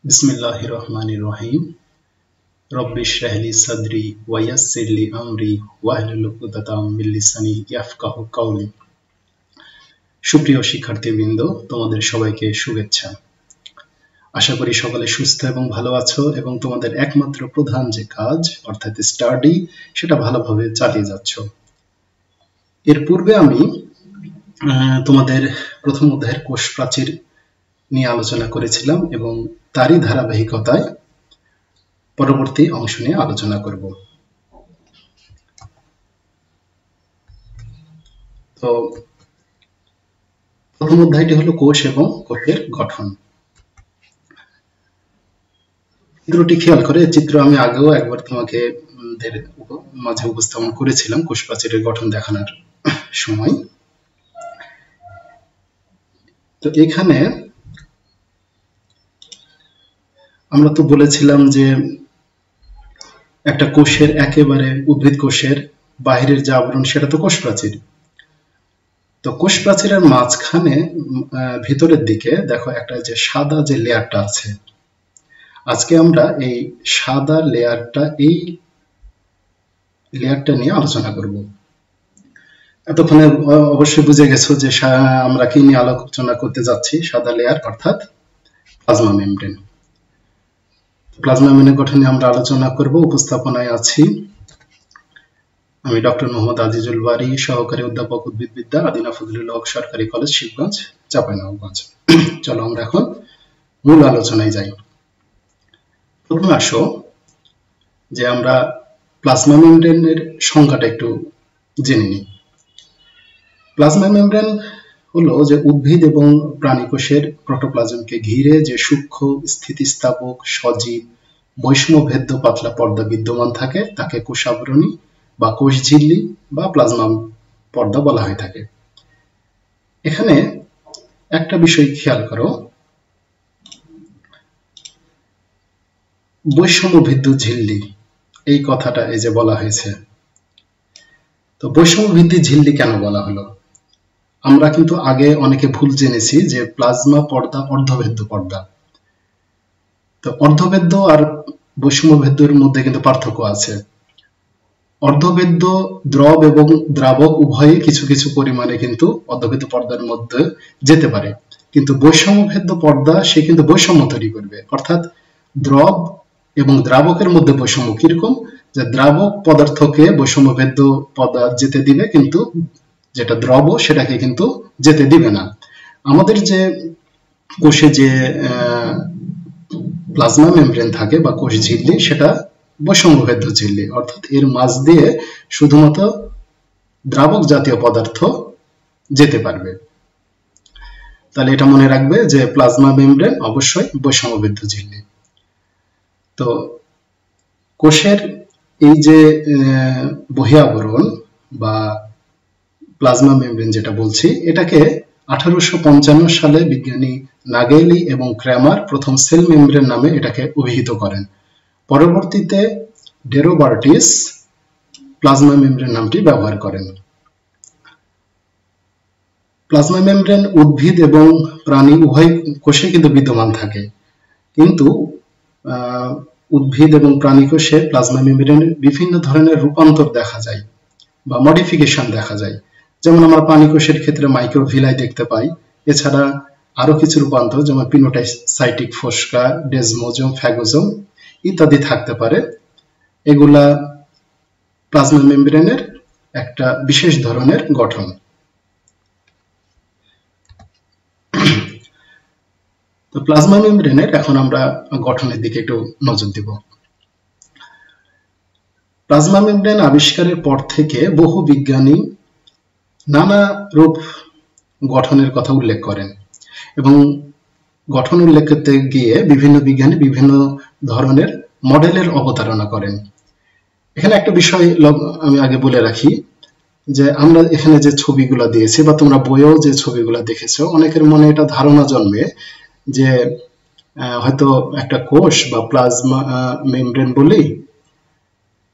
बिस्मिल्लाहिर्रहमानिर्रहीम रब्बिश्रह ली सदरी वयस्सिर ली अमरी वाहलुल उक़दताम मिन लिसानी याफ़क़हू कौली। সুপ্রিয় শিক্ষার্থীবৃন্দ, তোমাদের সবাইকে শুভেচ্ছা। আশা করি সকলে সুস্থ এবং ভালো আছো এবং তোমাদের একমাত্র প্রধান যে কাজ অর্থাৎ স্টাডি সেটা ভালোভাবে চালিয়ে যাচ্ছ। এর পূর্বে আমি তোমাদের প্রথম অধ্যায়ের কোষ প্রাচীর নিয়ে আলোচনা করেছিলাম এবং তারই ধারাবাহিকতায় পরবর্তী অংশ নিয়ে আলোচনা করব। তো প্রথম অধ্যায়টি হলো কোষ এবং কোষের গঠন। চিত্রটি খেয়াল করে, চিত্র আমি আগেও একবার তোমাকে মাঝে উপস্থাপন করেছিলাম কোষ প্রাচীরের গঠন দেখানোর সময়। তো এখানে আমরা তো বলেছিলাম যে একটা কোষের একেবারে উদ্ভিদ কোষের বাহিরের যে আবরণ সেটা তো কোষ প্রাচীর। তো কোষ প্রাচীরের মাঝখানে ভিতরের দিকে দেখো একটা যে সাদা যে লেয়ারটা আছে, আজকে আমরা এই সাদা লেয়ারটা নিয়ে আলোচনা করব। এতক্ষণে অবশ্যই বুঝে গেছো যে আমরা কি নিয়ে আলোচনা করতে যাচ্ছি। সাদা লেয়ার অর্থাৎ প্লাজমা মেমব্রেন। প্লাজমা মেমব্রেনের গঠন নিয়ে আমরা আলোচনা করব। উপস্থাপনায় আছি আমি ডক্টর মোহাম্মদ আজিজুল বারী, সহকারী অধ্যাপক উদ্ভিদবিদ্যা, আদিনা ফজলুল হক সরকারি কলেজ, শিবগঞ্জ, চাঁপাইনবাবগঞ্জ। চলো আমরা এখন মূল আলোচনায় যাই। প্রথমে আসো যে আমরা প্লাজমা মেমব্রেনের সংজ্ঞাটা একটু জেনে নিই। প্লাজমা মেমব্রেন হলো যে উদ্ভিদ এবং প্রাণী কোষের প্রোটোপ্লাজমকে ঘিরে যে সূক্ষ্ম স্থিতিস্থাপক সজীব বৈষম্যভেদ্য পাতলা পর্দা বিদ্যমান থাকে তাকে কোষাবরণী বা কোষ ঝিল্লি বা প্লাজমা পর্দা বলা হয়ে থাকে। এখানে একটা বিষয় খেয়াল করো, বৈষম্যভেদ্য ঝিল্লি এই কথাটা এই যে বলা হয়েছে। তো বৈষম্যভিত্তিক ঝিল্লি কেন বলা হলো? আমরা কিন্তু আগে অনেকে ভুল জেনেছি যে প্লাজমা পর্দা অর্ধভেদ্য পর্দা। তো অর্ধভেদ্য আর বৈষম্যভেদ্যের মধ্যে কিন্তু পার্থক্য আছে। অর্ধভেদ্য দ্রব এবং দ্রাবক উভয়ই কিছু কিছু পরিমাণে কিন্তু অর্ধভেদ্য পর্দার মধ্যে যেতে পারে, কিন্তু বৈষম্যভেদ্য পর্দা সে কিন্তু বৈষম্য তৈরি করবে। অর্থাৎ দ্রব এবং দ্রাবকের মধ্যে বৈষম্য কিরকম, যে দ্রাবক পদার্থকে বৈষম্যভেদ্য পদার্থ যেতে দিবে কিন্তু যেটা দ্রব সেটাকে কিন্তু যেতে দিবে না। আমাদের যে কোষে যে প্লাজমা মেমব্রেন থাকে বা কোষ ঝিল্লি সেটা বৈষম্যভেদ্য ঝিল্লি, অর্থাৎ এর মাঝ দিয়ে শুধুমাত্র দ্রাবক জাতীয় পদার্থ যেতে পারবে। তাহলে এটা মনে রাখবে যে প্লাজমা মেমব্রেন অবশ্যই বৈষম্যভেদ্য ঝিল্লি। তো কোষের এই যে বহিরাবরণ বা প্লাজমা মেমব্রেন যেটা বলছি, এটাকে 1855 সালে বিজ্ঞানী নাগেলি এবং ক্র্যামার প্রথম সেল মেমব্রেন নামে এটাকে অভিহিত করেন। পরবর্তীতে ডেরোবার্টিস প্লাজমা মেমব্রেন নামটি ব্যবহার করেন। প্লাজমা মেমব্রেন উদ্ভিদ এবং প্রাণী উভয় কোষে কিন্তু বিদ্যমান থাকে, কিন্তু উদ্ভিদ এবং প্রাণী কোষে প্লাজমা মেমব্রেনের বিভিন্ন ধরনের রূপান্তর দেখা যায় বা মডিফিকেশন দেখা যায়। যেমন আমরা প্রাণী কোষের ক্ষেত্রে মাইক্রোভিলাই দেখতে পাই, এছাড়া আরো কিছু রূপান্তর যেমন পিনোসাইটিক ফোসকা, ডেজমোজোম, ফ্যাগোজোম ইত্যাদি থাকতে পারে। এগুলা প্লাজমা মেমব্রেনের একটা বিশেষ ধরনের গঠন। তো প্লাজমা মেমব্রেনের এখন আমরা গঠনের দিকে একটু নজর দেব। প্লাজমা মেমব্রেন আবিষ্কারের পর থেকে বহু বিজ্ঞানী নানা রূপ গঠনের কথা উল্লেখ করেন এবং গঠন উল্লেখ করতে গিয়ে বিভিন্ন বিজ্ঞানী বিভিন্ন ধরনের মডেলের অবতারণা করেন। এখানে একটা বিষয় আমি আগে বলে রাখি যে আমরা এখানে যে ছবিগুলো দিয়েছি বা তোমরা বইয়েও যে ছবিগুলো দেখেছো, অনেকের মনে এটা ধারণা জন্মে যে হয়তো একটা কোষ বা প্লাজমা মেমব্রেন বলি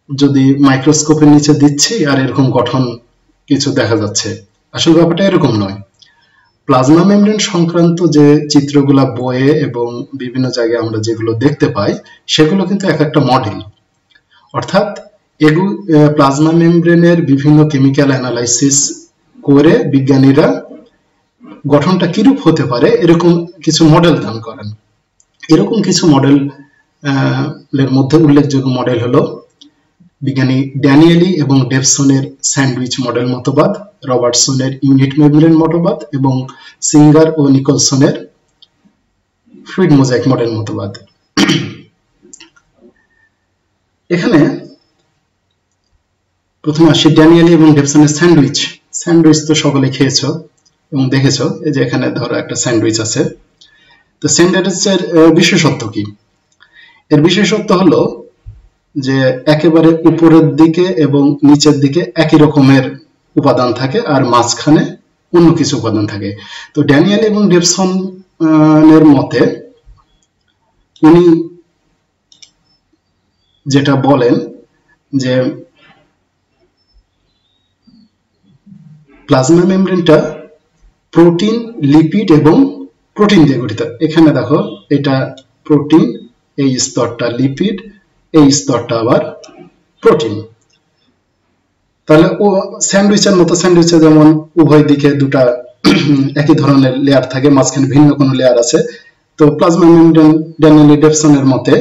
যদি মাইক্রোস্কোপের নিচে দিচ্ছি আর এরকম গঠন কিছু দেখা যাচ্ছে। আসলে ব্যাপারটা এরকম নয়। প্লাজমা মেমব্রেন সংক্রান্ত যে চিত্রগুলা বইয়ে এবং বিভিন্ন জায়গায় আমরা যেগুলো দেখতে পাই সেগুলো কিন্তু এক একটা মডেল, অর্থাৎ প্লাজমা মেমব্রেনের বিভিন্ন কেমিক্যাল অ্যানালাইসিস করে বিজ্ঞানীরা গঠনটা কিরূপ হতে পারে এরকম কিছু মডেল দান করেন। এরকম কিছু মডেল এর মধ্যে উল্লেখযোগ্য মডেল হলো বিজ্ঞানী ড্যানিয়েলি এবং ডেভসনের স্যান্ডউইচ মডেল মতবাদ, রবার্টসনের ইউনিট মেমব্রেন মতবাদ এবং সিঙ্গার ও নিকলসনের ফ্লুইড মোজাইক মডেল মতবাদ। এখানে প্রথমে আসি ড্যানিয়েলি এবং ডেভসনের স্যান্ডউইচ। স্যান্ডউইচ তো সকলে খেয়েছো এবং দেখেছো, এই যে এখানে ধরো একটা স্যান্ডউইচ আছে। তো স্যান্ডউইচের বিশেষত্ব কি? এর বিশেষত্ব হলো যে একেবারে উপরের দিকে এবং নিচের দিকে একই রকমের উপাদান থাকে আর মাঝখানে অন্য কিছু উপাদান থাকে। তো ড্যানিয়েল এবং ডেভসনের মতে উনি যেটা বলেন যে প্লাজমা মেমব্রেনটা প্রোটিন, লিপিড এবং প্রোটিন দিয়ে গঠিত। এখানে দেখো এটা প্রোটিন, এই স্তরটা লিপিড, এই স্তরটা আবার প্রোটিন। তাহলে ও স্যান্ডউইচের মতো, স্যান্ডউইচে যেমন উভয় দিকে দুটা একই ধরনের লেয়ার থাকে, মাঝখানে ভিন্ন কোনো লেয়ার আছে। তো প্লাজমা মেমব্রেন ড্যানিয়েলি ডেভসনের মতে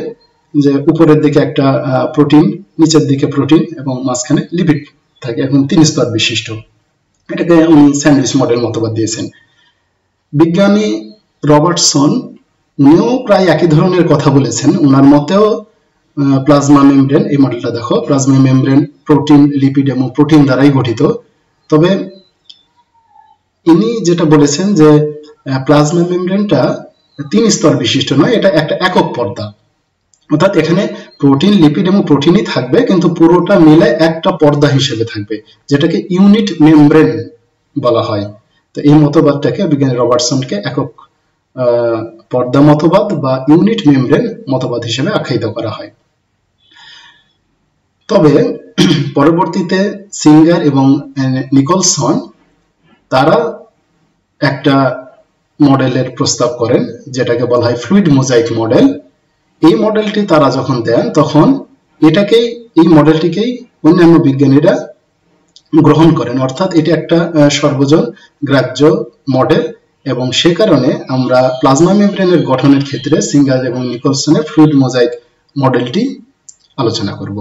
যে উপরের দিকে একটা প্রোটিন, নিচের দিকে প্রোটিন এবং মাঝখানে লিপিড থাকে, এখন 3 স্তর বিশিষ্ট। এটাকে উনি স্যান্ডউইচ মডেল মতবাদ দিয়েছেন। বিজ্ঞানী রবার্টসন উনিও প্রায় একই ধরনের কথা বলেছেন। ওনার মতেও প্লাজমা মেমব্রেন, এই মডেলটা দেখো, প্লাজমা মেমব্রেন প্রোটিন, লিপিড এবং প্রোটিন দ্বারাই গঠিত। তবে ইনি যেটা বলেছেন যে প্লাজমা মেমব্রেনটা 3 স্তর বিশিষ্ট নয়, এটা একটা একক পর্দা, অর্থাৎ এখানে প্রোটিন, লিপিড এবং প্রোটিনই থাকবে কিন্তু পুরোটা মিলে একটা পর্দা হিসেবে থাকবে, যেটাকে ইউনিট মেমব্রেন বলা হয়। তো এই মতবাদটাকে বিজ্ঞানী রবার্টসনকে একক পর্দা মতবাদ বা ইউনিট মেমব্রেন মতবাদ হিসেবে আখ্যায়িত করা হয়। তবে পরবর্তীতে সিঙ্গার এবং নিকলসন তারা একটা মডেলের প্রস্তাব করেন যেটাকে বলা হয় ফ্লুইড মোজাইক মডেল। এই মডেলটি তারা যখন দেন তখন এই মডেলটিকেই অন্যান্য বিজ্ঞানীরা গ্রহণ করেন, অর্থাৎ এটি একটা সর্বজন গ্রাহ্য মডেল এবং সে কারণে আমরা প্লাজমা মেমব্রেনের গঠনের ক্ষেত্রে সিঙ্গার এবং নিকলসনের ফ্লুইড মোজাইক মডেলটি আলোচনা করব।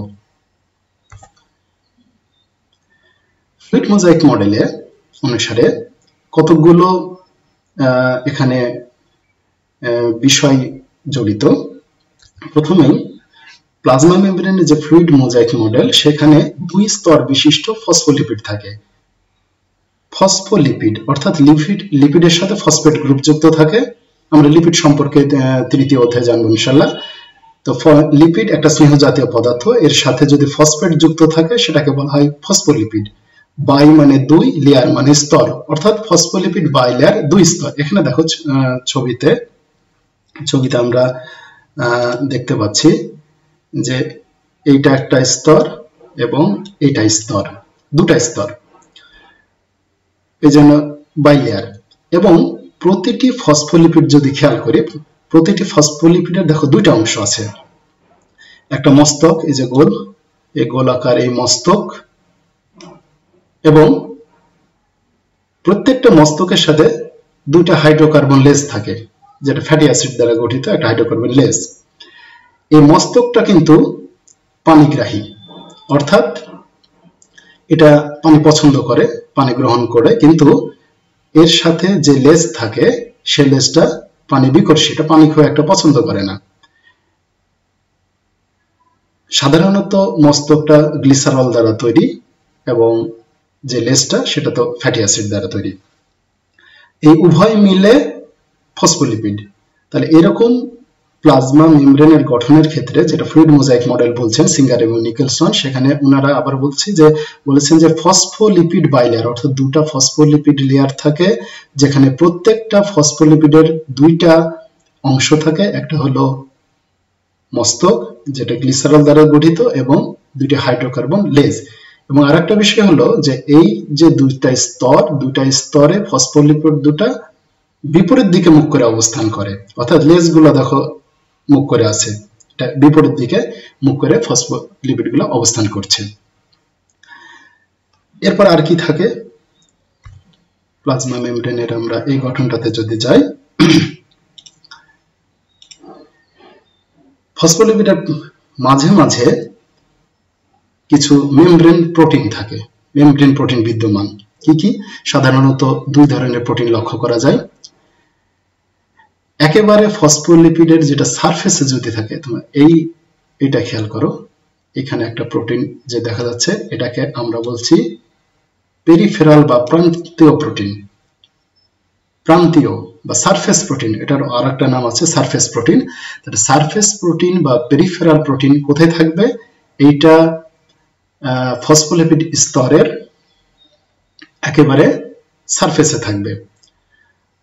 ফ্লুইড মোজাইক মডেলে অনুসারে কতগুলো এখানে বিষয় জড়িত। প্রথমেই প্লাজমা মেমব্রেনের যে ফ্লুইড মোজাইক মডেল, সেখানে 2 স্তর বিশিষ্ট ফসফোলিপিড থাকে। ফসফোলিপিড অর্থাৎ লিপিডের সাথে ফসফেট গ্রুপ যুক্ত থাকে। আমরা লিপিড সম্পর্কে 3য় অধ্যায়ে জানবো ইনশাআল্লাহ। তো লিপিড একটা স্নেহ জাতীয় পদার্থ, এর সাথে যদি ফসফেট যুক্ত থাকে সেটাকে বলা হয় ফসফোলিপিড। বাই মানে 2, লেয়ার মানে স্তর, অর্থাৎ ফসফোলিপিড বাই লেয়ার 2 স্তর। এখানে দেখো ছবিতে আমরা দেখতে পাচ্ছি যে এইটা একটা স্তর এবং এইটা স্তর, 2টা স্তর, এই জন্য বাই লেয়ার। এবং প্রতিটি ফসফোলিপিড যদি খেয়াল করি, প্রতিটি ফসফোলিপিডের দেখো 2টা অংশ আছে। একটা মস্তক, এই যে গোল, এই গোলাকার এই মস্তক, এবং প্রত্যেকটা মস্তকের সাথে 2টা হাইড্রোকার্বন লেজ থাকে, যেটা ফ্যাটি অ্যাসিড দ্বারা গঠিত একটা হাইড্রোকার্বন লেজ। এই মস্তকটা কিন্তু পানিগ্রাহী, অর্থাৎ এটা পানি পছন্দ করে, পানি গ্রহণ করে, কিন্তু এর সাথে যে লেজ থাকে সে লেজটা পানি বিকর্ষী, এটা পানি খুব একটা পছন্দ করে না। সাধারণত মস্তকটা গ্লিসারল দ্বারা তৈরি এবং যে লেজটা সেটা তো ফ্যাটি অ্যাসিড দ্বারা তৈরি। এই উভয় মিলে ফসফোলিপিড। তাহলে এরকম প্লাজমা মেমব্রেনের গঠনের ক্ষেত্রে যেটা ফ্লুইড মোজাইক মডেল বলছেন সিঙ্গার এবং নিকলসন, সেখানে ওনারা আবার বলেছেন যে ফসফোলিপিড বাইলেয়ার, অর্থাৎ 2টা ফসফোলিপিড লেয়ার থাকে, যেখানে প্রত্যেকটা ফসফোলিপিডের 2টা অংশ থাকে। একটা হলো মস্তক যেটা গ্লিসারল দ্বারা গঠিত এবং 2টি হাইড্রোকার্বন লেজ। এবং আরেকটা বিষয় হলো যে এই যে 2টা স্তরে ফসফোলিপিড 2টা বিপরীত দিকে মুখ করে অবস্থান করে, অর্থাৎ লেজগুলো দেখো মুখ করে আছে, এটা বিপরীত দিকে মুখ করে ফসফোলিপিডগুলো অবস্থান করছে। এরপর আর কি থাকে প্লাজমা মেমব্রেনের, আমরা এই গঠনটাতে যদি যাই, ফসফোলিপিডের মাঝে মাঝে কিছু মেমব্রেন প্রোটিন থাকে, মেমব্রেন প্রোটিন বিদ্যমান। কি কি? সাধারণত দুই ধরনের প্রোটিন লক্ষ্য করা যায়। একেবারে ফসফোলিপিডের যেটা সারফেসে যদি থাকে, তোমরা এইটা খেয়াল করো, এখানে একটা প্রোটিন যে দেখা যাচ্ছে, এটাকে আমরা বলছি পেরিফেরাল বা প্রান্তীয় প্রোটিন, প্রান্তীয় বা সারফেস প্রোটিন, এটার আর একটা নাম আছে সারফেস প্রোটিন। তাহলে সারফেস প্রোটিন বা পেরিফেরাল প্রোটিন কোথায় থাকবে? এইটা ফসফোলিপিড স্তরের একেবারে সারফেসে থাকবে।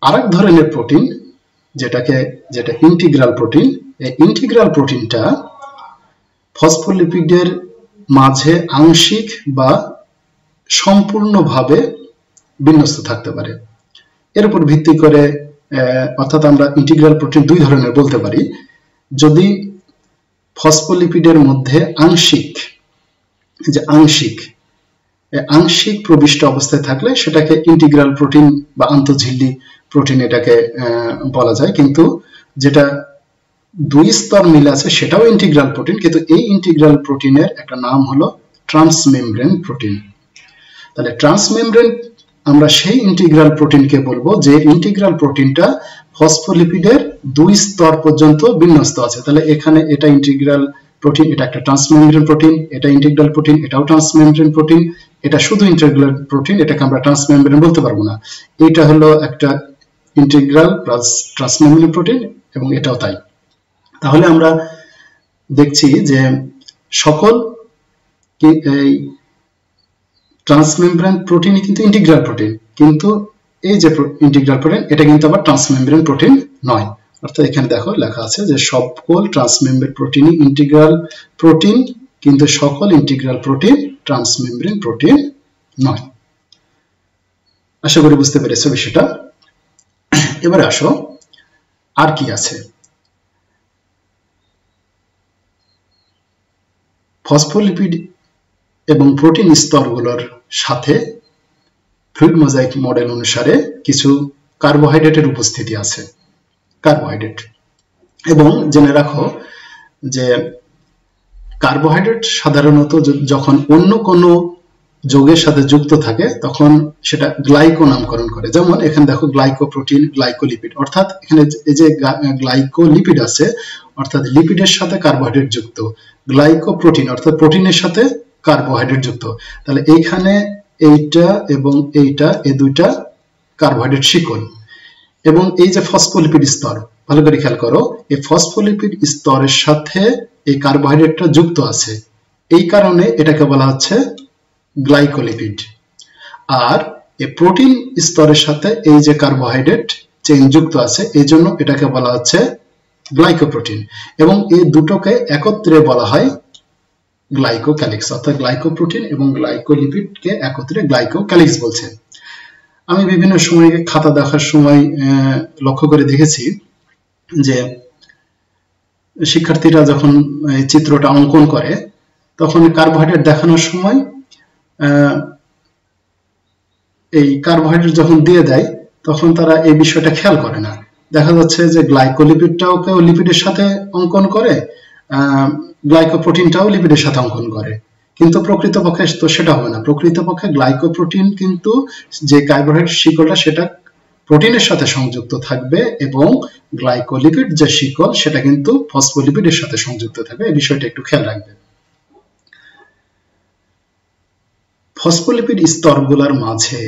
আরেক ধরনের প্রোটিন যেটা ইন্টিগ্রাল প্রোটিন, এই ইন্টিগ্রাল প্রোটিনটা ফসফোলিপিডের মাঝে আংশিক বা সম্পূর্ণভাবে বিন্যস্ত থাকতে পারে। এর উপর ভিত্তি করে অর্থাৎ আমরা ইন্টিগ্রাল প্রোটিন দুই ধরনের বলতে পারি। যদি ফসফোলিপিডের মধ্যে আংশিক প্রবিষ্ট অবস্থায় থাকলে সেটাকে ইন্টিগ্রাল প্রোটিন বা আন্তঃঝিল্লি প্রোটিন এটাকে বলা যায়। কিন্তু যেটা দুই স্তর মিলে আছে সেটাও ইন্টিগ্রাল প্রোটিন, কিন্তু এই ইন্টিগ্রাল প্রোটিনের একটা নাম হলো ট্রান্সমেমব্রেন প্রোটিন। তাহলে ট্রান্সমেমব্রেন আমরা সেই ইন্টিগ্রাল প্রোটিনকে বলবো যে ইন্টিগ্রাল প্রোটিনটা ফসফোলিপিডের দুই স্তর পর্যন্ত বিন্যস্ত আছে। তাহলে এখানে এটা ইন্টিগ্রাল প্রোটিন, এটা একটা ট্রান্সমেমব্রেন প্রোটিন, এটা ইন্টিগ্রাল প্রোটিন, এটাও ট্রান্সমেমব্রেন প্রোটিন, এটা শুধু ইন্টিগ্রাল প্রোটিন, এটাকে আমরা ট্রান্সমেমব্রেন বলতে পারবো না। এটা হলো একটা ইন্টিগ্রাল প্লাস ট্রান্সমেমব্রেন প্রোটিন এবং এটাও তাই। তাহলে আমরা দেখছি যে সকল এই ট্রান্সমেমব্রেন প্রোটিনই কিন্তু ইন্টিগ্রাল প্রোটিন, কিন্তু এই যে ইন্টিগ্রাল প্রোটিন এটা কিন্তু আবার ট্রান্সমেমব্রেন প্রোটিন নয়। অর্থাৎ এখানে দেখো লেখা আছে যে সকল ট্রান্সমেমব্রেন প্রোটিনই ইন্টিগ্রাল প্রোটিন, কিন্তু সকল ইন্টিগ্রাল প্রোটিন ট্রান্সমেমব্রেন প্রোটিন নয়। আশা করি বুঝতে পেরেছো বিষয়টা। এবারে আসো আর কি আছে। ফসফোলিপিড এবং প্রোটিন স্তরগুলোর সাথে ফ্লুইড মোজাইক মডেল অনুসারে কিছু কার্বোহাইড্রেটের উপস্থিতি আছে। কার্বোহাইড্রেট, এবং জেনে রাখো যে কার্বোহাইড্রেট সাধারণত যখন অন্য কোনো যৌগের সাথে যুক্ত থাকে তখন সেটা গ্লাইকো নামকরণ করে। যেমন এখানে দেখো গ্লাইকোপ্রোটিন, গ্লাইকোলিপিড, অর্থাৎ এখানে এই যে গ্লাইকোলিপিড আছে অর্থাৎ লিপিডের সাথে কার্বোহাইড্রেট যুক্ত, গ্লাইকোপ্রোটিন অর্থাৎ প্রোটিনের সাথে কার্বোহাইড্রেট যুক্ত। তাহলে এইখানে এইটা এবং এইটা, এই দুইটা কার্বোহাইড্রেট শিকল। এবং এই যে ফসফোলিপিড স্তর, ভালো করে খেয়াল করো, এই ফসফোলিপিড স্তরের সাথে এই কার্বোহাইড্রেটটা যুক্ত আছে, এই কারণে এটাকে বলা হচ্ছে গ্লাইকোলিপিড। আর এই প্রোটিন স্তরের সাথে এই যে কার্বোহাইড্রেট চেইন যুক্ত আছে, এই জন্য এটাকে বলা হচ্ছে গ্লাইকোপ্রোটিন। এবং এই দুটোকে একত্রে বলা হয় গ্লাইকোক্যালিক্স, অর্থাৎ গ্লাইকোপ্রোটিন এবং গ্লাইকোলিপিডকে একত্রে গ্লাইকোক্যালিক্স বলছে। আমি বিভিন্ন সময় খাতা দেখার সময় লক্ষ্য করে দেখেছি যে শিক্ষার্থীরা যখন এই চিত্রটা অঙ্কন করে তখন কার্বোহাইড্রেট দেখানোর সময় এই কার্বোহাইড্রেট যখন দিয়ে দেয় তখন তারা এই বিষয়টা খেয়াল করে না। দেখা যাচ্ছে যে গ্লাইকোলিপিডটাও কেউ লিপিডের সাথে অঙ্কন করে, গ্লাইকোপ্রোটিনটাও লিপিডের সাথে অঙ্কন করে, কিন্তু প্রকৃতপক্ষে তো সেটা হবে না। প্রকৃতপক্ষে গ্লাইকোপ্রোটিন কিন্তু যে কার্বোহাইড্রেট শিকলটা সেটা প্রোটিনের সাথে সংযুক্ত থাকবে, এবং গ্লাইকোলিপিড যে শিকল সেটা কিন্তু ফসফোলিপিডের সাথে সংযুক্ত থাকবে। এই বিষয়টা একটু খেয়াল রাখবে। ফসফোলিপিড স্তরগুলোর মাঝে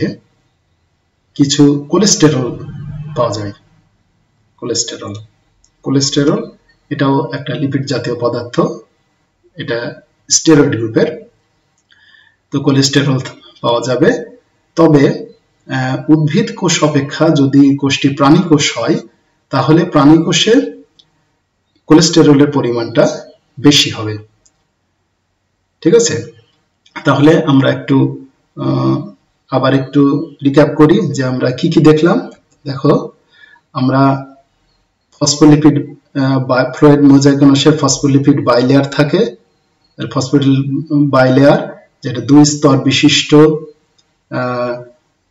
কিছু কোলেস্টেরল পাওয়া যায়। কোলেস্টেরল এটাও একটা লিপিড জাতীয় পদার্থ, এটা স্টেরয়েড গ্রুপের। তো কোলেস্টেরল পাওয়া যাবে, তবে উদ্ভিদ কোষ অপেক্ষা যদি কোষটি প্রাণী কোষ হয় তাহলে প্রাণী কোষে কোলেস্টেরলের পরিমাণটা বেশি হবে। ঠিক আছে, তাহলে আমরা আবার একটু রিক্যাপ করি যে আমরা কি কি দেখলাম। দেখো, আমরা ফসফোলিপিড ফ্লুইড মোজাইক অংশের ফসফোলিপিড বাইলেয়ার থাকে, ফসফোলিপিড বাইলেয়ার যেটা 2 স্তর বিশিষ্ট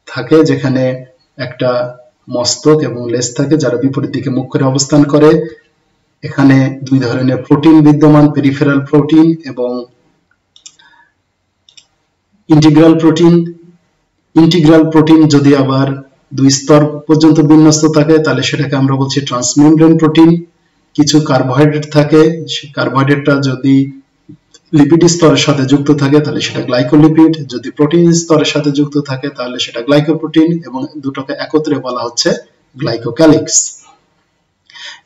থাকে, যেখানে একটা মস্তক এবং লেজ থাকে যারা বিপরীত দিকে মুখ করে অবস্থান করে। এখানে 2 ধরনের প্রোটিন বিদ্যমান, পেরিফেরাল প্রোটিন এবং ইন্টিগ্রাল প্রোটিন। ইন্টিগ্রাল প্রোটিন যদি আবার 2 স্তর পর্যন্ত বিন্যস্ত থাকে তাহলে সেটাকে আমরা বলছি ট্রান্সমেমব্রেন প্রোটিন। কিছু কার্বোহাইড্রেট থাকে, সেই কার্বোহাইড্রেটটা যদি লিপিড স্তরের সাথে যুক্ত থাকে তাহলে সেটা গ্লাইকোলিপিড, যদি প্রোটিন স্তরের সাথে যুক্ত থাকে তাহলে সেটা গ্লাইকোপ্রোটিন, এবং দুটোকে একত্রে বলা হচ্ছে গ্লাইকোক্যালিক্স।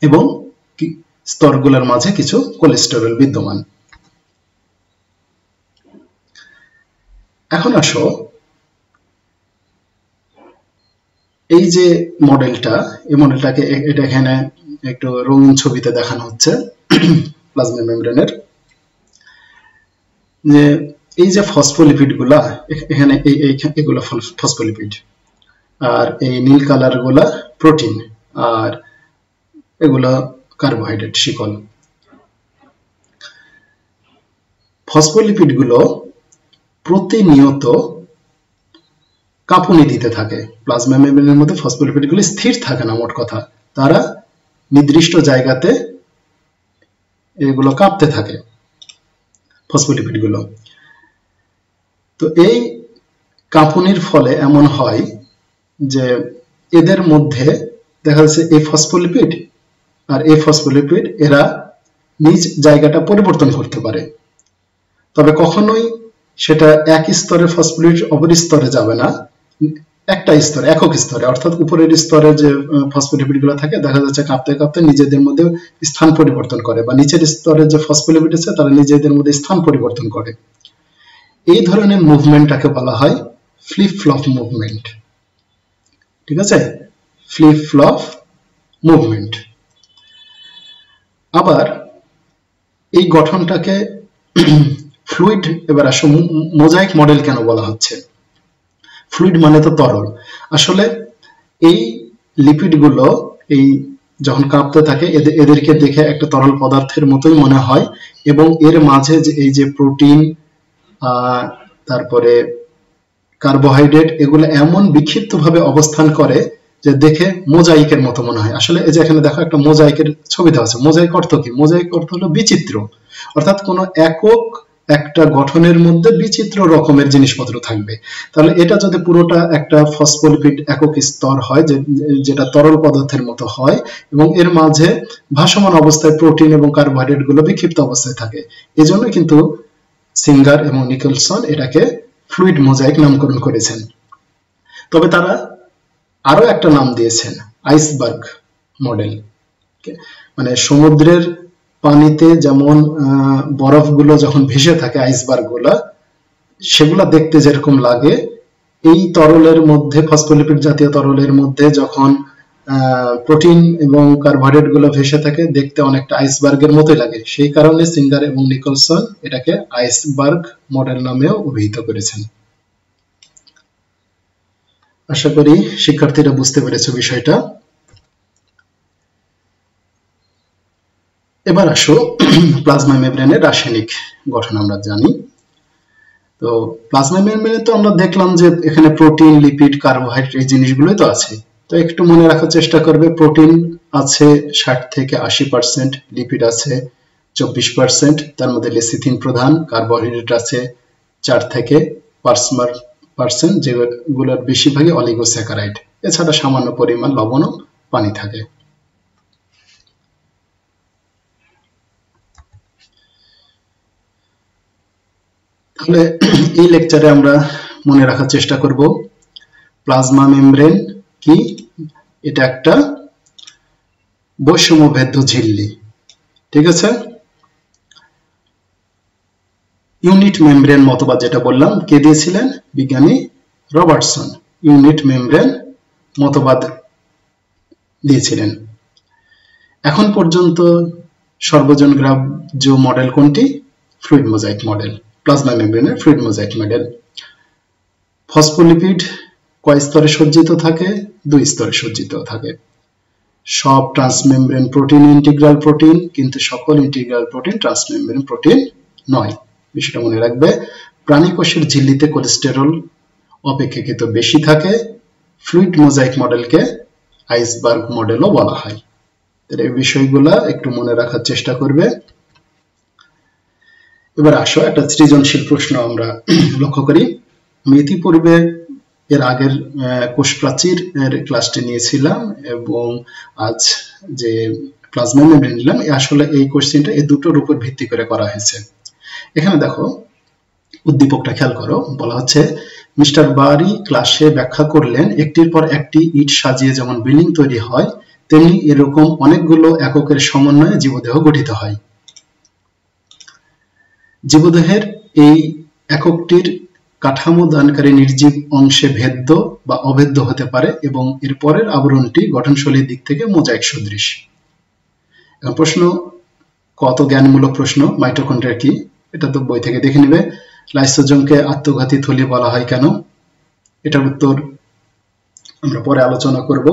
এবং স্তরগুলোর মাঝে কিছু কোলেস্টেরল বিদ্যমান। এখন আসো এই যে মডেলটা, এই মডেলটাকে এটা এখানে একটু রঙিন ছবিতে দেখানো হচ্ছে প্লাজমা মেমব্রেনের। যে এই যে ফসফোলিপিড গুলা এখানে এগুলো ফসফোলিপিড, আর এই নীল কালার গুলা প্রোটিন, আর এগুলা কার্বোহাইড্রেট শিকল। ফসফোলিপিড গুলো প্রতিনিয়ত কাঁপুনি দিতে থাকে। প্লাজমা মেমব্রেনের মধ্যে ফসফোলিপিড গুলো স্থির থাকে না, মোট কথা তারা নির্দিষ্ট জায়গাতে এগুলো কাঁপতে থাকে ফসফোলিপিড গুলো। তো এই কাঁপুনির ফলে এমন হয় যে এদের মধ্যে দেখা যাচ্ছে এই ফসফোলিপিড আর এই ফসফোলিপিড এরা নিজ জায়গাটা পরিবর্তন করতে পারে, তবে কখনোই সেটা এক স্তরের ফসফোলিপিড অপর স্তরে যাবে না, একটা স্তরে, একক স্তরে, অর্থাৎ উপরের স্তরে যে ফসফোলিপিড গুলো থাকে দেখা যাচ্ছে কাঁপতে কাঁপতে নিজেদের মধ্যে স্থান পরিবর্তন করে, বা নিচের স্তরে যে ফসফোলিপিড আছে তারা নিজেদের মধ্যে স্থান পরিবর্তন করে। এই ধরনের মুভমেন্টটাকে বলা হয় ফ্লিপ ফ্লপ মুভমেন্ট। ঠিক আছে, ফ্লিপ ফ্লপ মুভমেন্ট। আবার এই গঠনটাকে ফ্লুইড, এবার আসো মোজাইক মডেল কেন বলা হচ্ছে? ফ্লুইড মানে তো তরল। আসলে এই লিপিড গুলো এই যখন কাঁপতে থাকে এদেরকে দেখে একটা তরল পদার্থের মতোই মনে হয়, এবং এর মাঝে যে এই যে প্রোটিন তারপরে কার্বোহাইড্রেট এগুলো এমন বিক্ষিপ্ত ভাবে অবস্থান করে যে দেখে মোজাইকের মতো মনে হয়। আসলে এই যে এখানে দেখো একটা মোজাইকের ছবি দেওয়া আছে। মোজাইক অর্থ কি? মোজাইক অর্থ হলো বিচিত্র, অর্থাৎ কোনো একক একটা গঠনের মধ্যে বিচিত্র রকমের জিনিসপত্র থাকবে। তাহলে এটা যদি পুরোটা একটা ফসফোলিপিড একক স্তর হয় যেটা তরল পদার্থের মতো হয়, এবং এর মাঝে ভাসমান অবস্থায় প্রোটিন এবং কার্বোহাইড্রেট গুলো বিক্ষিপ্ত অবস্থায় থাকে, এজন্য কিন্তু সিঙ্গার এবং নিকলসন এটাকে ফ্লুইড মোজাইক নামকরণ করেছেন। তবে তারা আরো একটা নাম দিয়েছেন, আইসবার্গ মডেল। মানে সমুদ্রের পানিতে যেমন বরফগুলো যখন ভেসে থাকে, আইসবার্গ গুলা, সেগুলা দেখতে যেরকম লাগে, এই তরলের মধ্যে, ফসফোলিপিড জাতীয় তরলের মধ্যে যখন প্রোটিন এবং কার্বোহাইড্রেট গুলো ভেসে থাকে দেখতে অনেকটা আইসবার্গের মতোই লাগে। সেই কারণে সিঙ্গার এবং নিকলসন এটাকে আইসবার্গ মডেল নামেও অভিহিত করেছেন। আশা করি শিক্ষার্থীরা বুঝতে পেরেছে বিষয়টা। এবার আসো প্লাজমা মেমব্রেনের রাসায়নিক গঠন আমরা জানি। তো প্লাজমা মেমব্রেনে তো আমরা দেখলাম যে এখানে প্রোটিন, লিপিড, কার্বোহাইড্রেট এই জিনিসগুলোই তো আছে। তো একটু মনে রাখার চেষ্টা করবে, প্রোটিন আছে 60 থেকে 80%, লিপিড আছে 24%, তার মধ্যে লেসিথিন প্রধান, কার্বোহাইড্রেট আছে 4 থেকে 5%, যেগুলোর বেশিরভাগই অলিগোস্যাকারাইড, এছাড়া সামান্য পরিমাণ লবণ ও পানি থাকে। তাহলে এই লেকচারে আমরা মনে রাখার চেষ্টা করব প্লাজমা মেমব্রেন কি। এটা একটা বৈষম্যভেদ্য ঝিল্লি। ঠিক আছে, ইউনিট মেমব্রেন মতবাদ যেটা বললাম, কে দিয়েছিলেন? বিজ্ঞানী রবার্টসন ইউনিট মেমব্রেন মতবাদ দিয়েছিলেন। এখন পর্যন্ত সর্বজন গ্রাহ্য মডেল কোনটি? ফ্লুইড মোজাইক মডেল, প্লাজমা মেমব্রেনের ফ্লুইড মোজাইক মডেল। ফসফোলিপিড কয় স্তরে সজ্জিত থাকে? 2 স্তরে সজ্জিত থাকে। সব ট্রান্সমেমব্রেন প্রোটিন ইন্টিগ্রাল প্রোটিন, কিন্তু সকল ইন্টিগ্রাল প্রোটিন ট্রান্সমেমব্রেন প্রোটিন নয়। বিষয়টা মনে রাখবে। প্রাণী কোষের ঝিল্লিতে কোলেস্টেরল অপেক্ষাকৃত বেশি থাকে। ফ্লুইড মোজাইক মডেলকে আইসবার্গ মডেলও বলা হয়। এই বিষয়গুলো একটু মনে রাখার চেষ্টা করবে। এবার আসো একটা সৃজনশীল প্রশ্ন আমরা লক্ষ্য করি। আমি ইতিপূর্বে এর আগের কোষ প্রাচীর এর ক্লাসটি নিয়েছিলাম এবং আজ যে প্লাজমা মেমব্রেন নিলাম, আসলে এই কোশ্চেনটা এই দুটোর উপর ভিত্তি করে করা হয়েছে। এখানে দেখো উদ্দীপকটা খেয়াল করো। বলা হচ্ছে মিস্টার বারি ক্লাসে ব্যাখ্যা করলেন একটির পর একটি ইট সাজিয়ে যেমন বিল্ডিং তৈরি হয় তেমনি এরকম অনেকগুলো এককের সমন্বয়ে জীবদেহ গঠিত হয়। জীবদেহের এই এককটির কাঠামো দানকারী নির্জীব অংশে ভেদ্য বা অভেদ্য হতে পারে এবং এর পরের আবরণটি গঠনশৈলীর দিক থেকে মোজাইক সদৃশ। এখন প্রশ্ন কত জ্ঞানমূলক প্রশ্ন। মাইটোকন্ড্রিয়া কি, এটা তো বই থেকে দেখে নিবে। লাইসোজোমকে আত্মঘাতী থলি বলা হয় কেন, এটার উত্তর আমরা পরে আলোচনা করব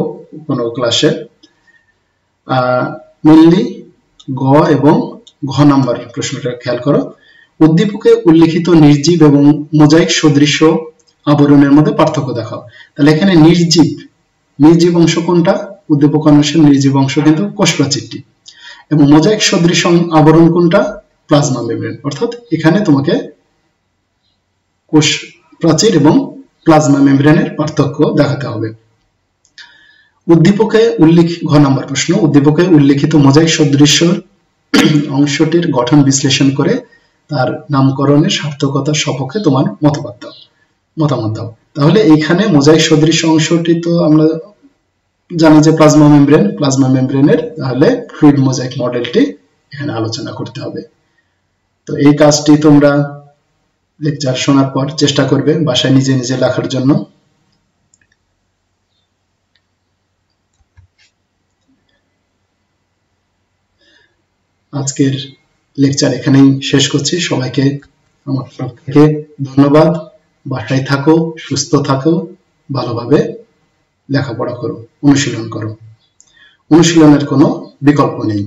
কোনো ক্লাসে। মেনলি গ এবং ঘ নাম্বার প্রশ্নটা খেয়াল করো। উদ্দীপকে উল্লেখিত নির্জীব এবং মোজাইক সদৃশ আবরণের মধ্যে পার্থক্য দেখাও। তাহলে এখানে নির্জীব অংশ কোনটা? উদ্দীপক অংশের নির্জীব অংশ কিন্তু কোষ প্রাচীরটি। এবং মোজাইক সদৃশ আবরণ কোনটা? Plasma membrane. অর্থাৎ এখানে তোমাকে কোষ প্রাচীর এবং প্লাজমা মেমব্রেনের পার্থক্য দেখাতে হবে। উদ্দীপকে ঘ নাম্বার প্রশ্ন, উদ্দীপকে উল্লেখিত মোজাইক সদৃশ অংশটির গঠন বিশ্লেষণ করে তার নামকরণের সার্থকতার সপক্ষে তোমার মতামত দাও। তাহলে এইখানে মোজাইক সদৃশ অংশটি তো আমরা জানি যে প্লাজমা মেমব্রেনের, তাহলে ফ্লুইড মোজাইক মডেলটি এখানে আলোচনা করতে হবে। তো এই কাজটি তোমরা লেকচার শোনার পর চেষ্টা করবে বাসায় নিজে নিজে লেখার জন্য। আজকের লেকচার এখানেই শেষ করছি। সবাইকে আমার তরফ থেকে ধন্যবাদ। বাসায় থাকো, সুস্থ থাকো, ভালোভাবে লেখাপড়া করো, অনুশীলন করো। অনুশীলনের কোনো বিকল্প নেই।